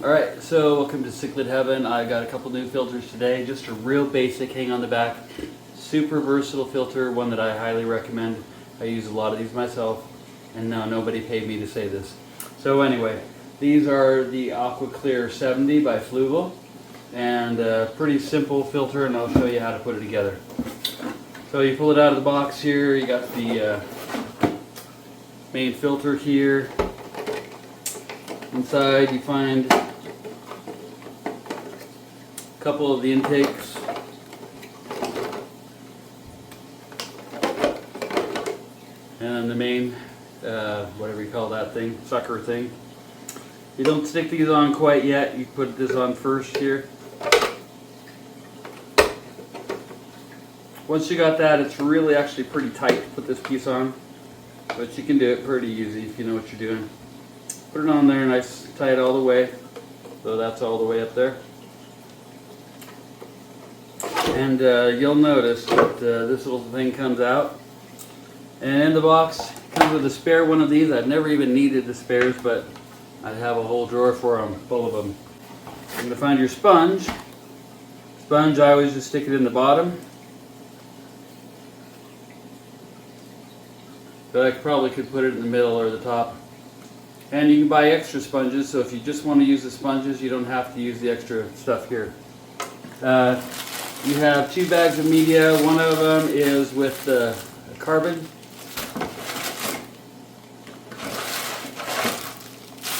Alright, so welcome to Cichlid Heaven. I got a couple new filters today, just a real basic hang on the back. Super versatile filter, one that I highly recommend. I use a lot of these myself, and no, nobody paid me to say this. So anyway, these are the AquaClear 70 by Fluval, and a pretty simple filter, and I'll show you how to put it together. So you pull it out of the box here, you got the main filter here. Inside you find a couple of the intakes. And the main, whatever you call that thing, sucker thing. You don't stick these on quite yet, you put this on first here. Once you got that, it's really actually pretty tight to put this piece on, but you can do it pretty easy if you know what you're doing. Put it on there nice, tight all the way, so that's all the way up there. And you'll notice that this little thing comes out, and in the box comes with a spare one of these. I've never even needed the spares, but I have a whole drawer for them, full of them. You're going to find your sponge. Sponge, I always just stick it in the bottom. But I probably could put it in the middle or the top. And you can buy extra sponges, so if you just want to use the sponges, you don't have to use the extra stuff here. You have 2 bags of media. One of them is with carbon.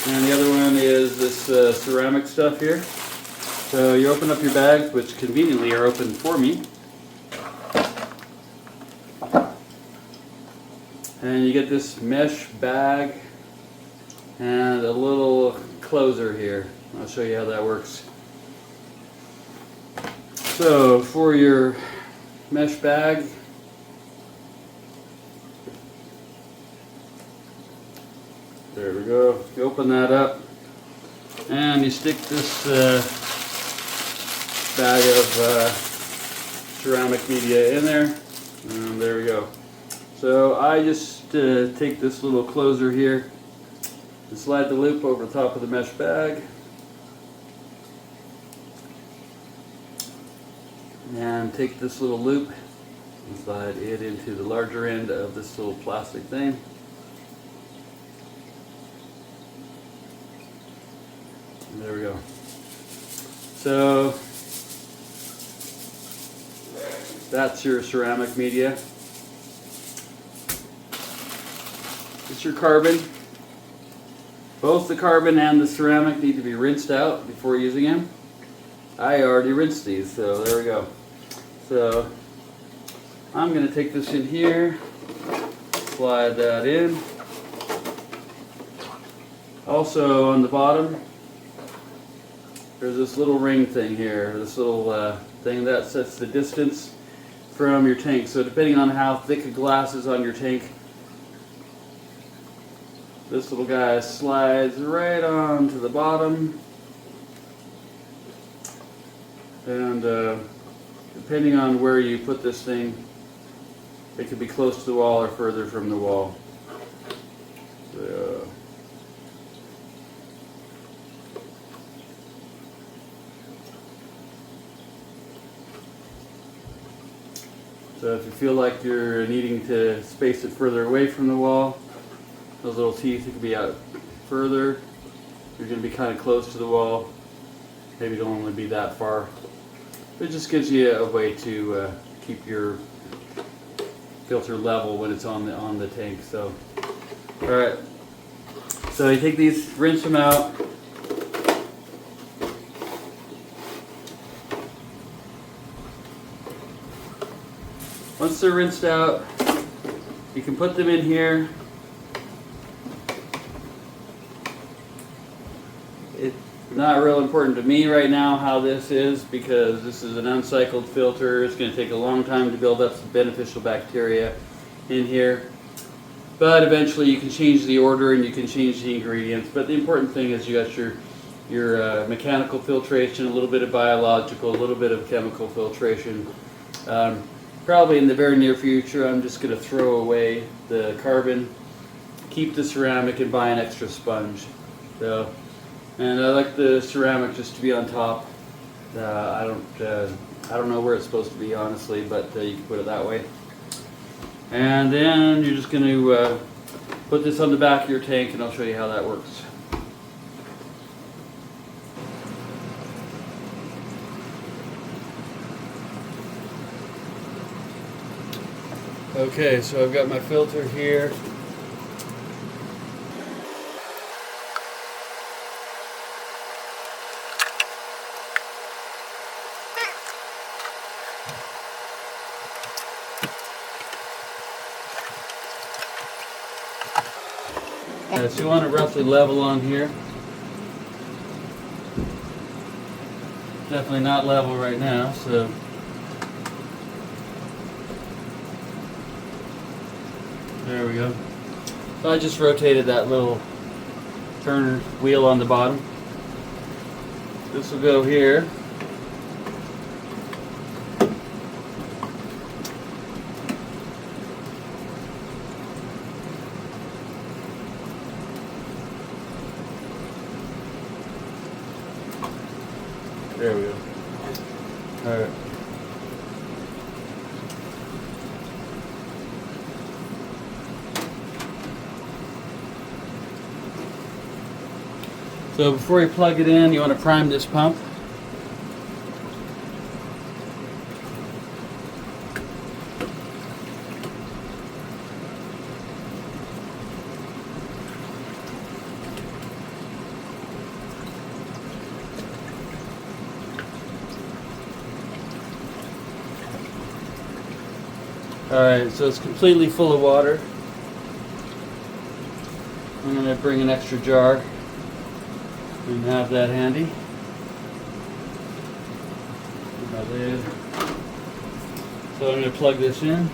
And the other one is this ceramic stuff here. So you open up your bags, which conveniently are open for me. And you get this mesh bag and a little closer here. I'll show you how that works. So for your mesh bag, there we go. You open that up and you stick this bag of ceramic media in there, and there we go. So I just take this little closer here and slide the loop over the top of the mesh bag, and take this little loop and slide it into the larger end of this little plastic thing. And there we go. So that's your ceramic media. It's your carbon. Both the carbon and the ceramic need to be rinsed out before using them. I already rinsed these, so there we go. So I'm going to take this in here, slide that in. Also on the bottom, there's this little ring thing here, this little thing that sets the distance from your tank. So depending on how thick a glass is on your tank, this little guy slides right on to the bottom, and depending on where you put this thing, it could be close to the wall or further from the wall. So if you feel like you're needing to space it further away from the wall, those little teeth, you could be out further. You're going to be kind of close to the wall. Maybe don't want to be that far. It just gives you a way to keep your filter level when it's on the tank. So, all right. So you take these, rinse them out. Once they're rinsed out, you can put them in here. It's not real important to me right now how this is, because this is an uncycled filter. It's going to take a long time to build up some beneficial bacteria in here. But eventually you can change the order and you can change the ingredients. But the important thing is you got your mechanical filtration, a little bit of biological, a little bit of chemical filtration. Probably in the very near future I'm just going to throw away the carbon, keep the ceramic, and buy an extra sponge. So And I like the ceramic just to be on top. I don't know where it's supposed to be, honestly, but you can put it that way. And then you're just going to put this on the back of your tank, and I'll show you how that works. Okay, so I've got my filter here. So you want it roughly level on here. Definitely not level right now, so there we go. So I just rotated that little turner wheel on the bottom. This will go here. There we go. All right. So before you plug it in, you want to prime this pump. Alright, so it's completely full of water. I'm going to bring an extra jar and have that handy. My lid. So I'm going to plug this in.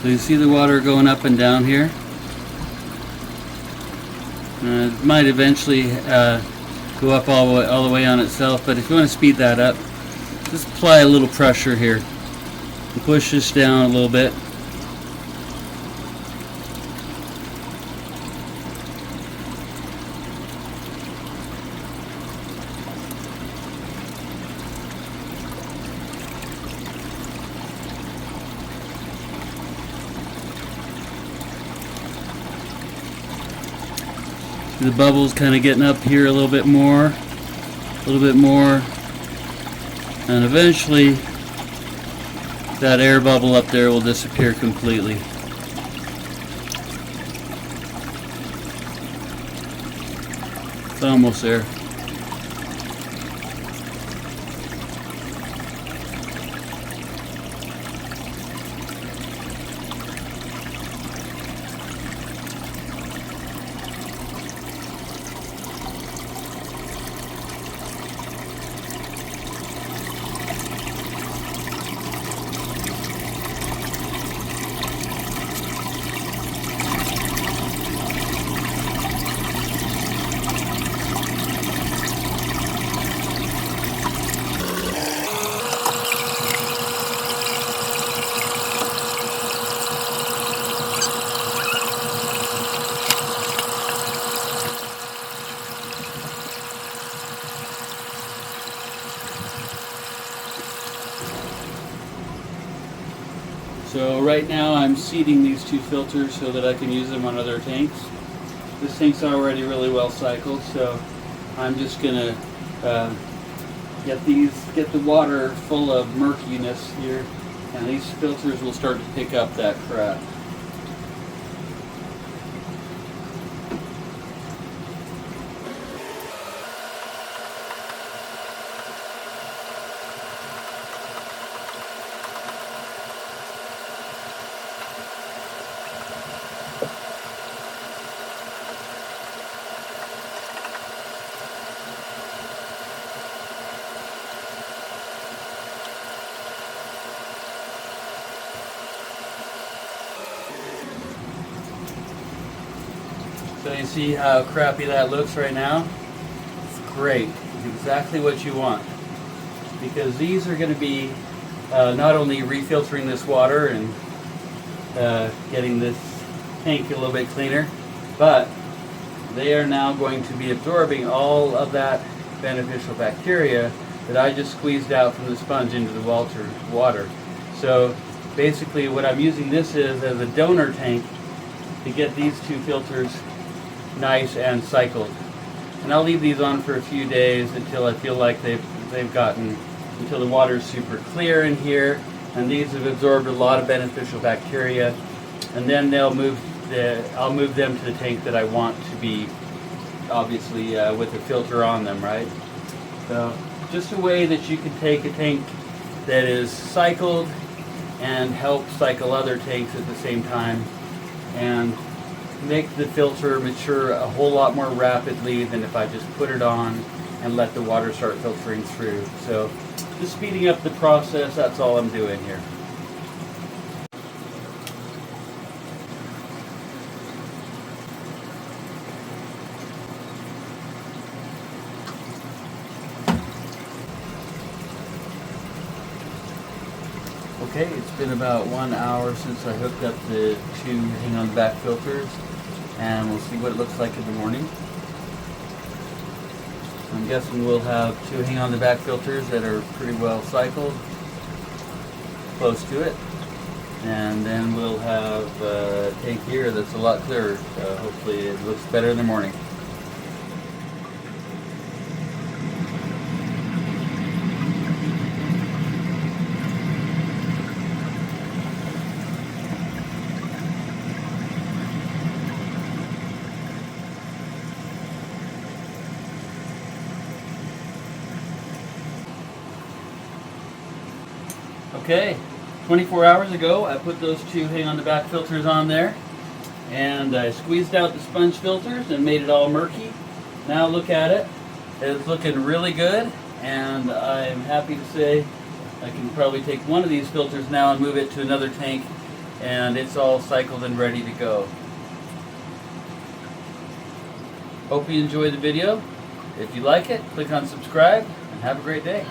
So you see the water going up and down here. It might eventually go up all the way on itself, but if you want to speed that up, just apply a little pressure here. And push this down a little bit. The bubbles kind of getting up here a little bit more, and eventually that air bubble up there will disappear completely. It's almost there. So right now I'm seeding these two filters so that I can use them on other tanks. This tank's already really well cycled, so I'm just gonna get the water full of murkiness here, and these filters will start to pick up that crap. So you see how crappy that looks right now? It's great. It's exactly what you want. Because these are going to be not only refiltering this water and getting this tank a little bit cleaner, but they are now going to be absorbing all of that beneficial bacteria that I just squeezed out from the sponge into the water. So basically what I'm using this is as a donor tank to get these two filters nice and cycled. And I'll leave these on for a few days until I feel like they've gotten, until the water is super clear in here, and these have absorbed a lot of beneficial bacteria, and then I'll move them to the tank that I want to be, obviously with a filter on them, right? So just a way that you can take a tank that is cycled and help cycle other tanks at the same time and make the filter mature a whole lot more rapidly than if I just put it on and let the water start filtering through. So just speeding up the process, that's all I'm doing here. Okay, it's been about 1 hour since I hooked up the two hang on the back filters, and we'll see what it looks like in the morning. I'm guessing we'll have two hang on the back filters that are pretty well cycled, close to it, and then we'll have a tank here that's a lot clearer. Hopefully it looks better in the morning. Okay, 24 hours ago I put those two hang on the back filters on there, and I squeezed out the sponge filters and made it all murky. Now look at it, it's looking really good, and I'm happy to say I can probably take one of these filters now and move it to another tank, and it's all cycled and ready to go. Hope you enjoyed the video. If you like it, click on subscribe, and have a great day.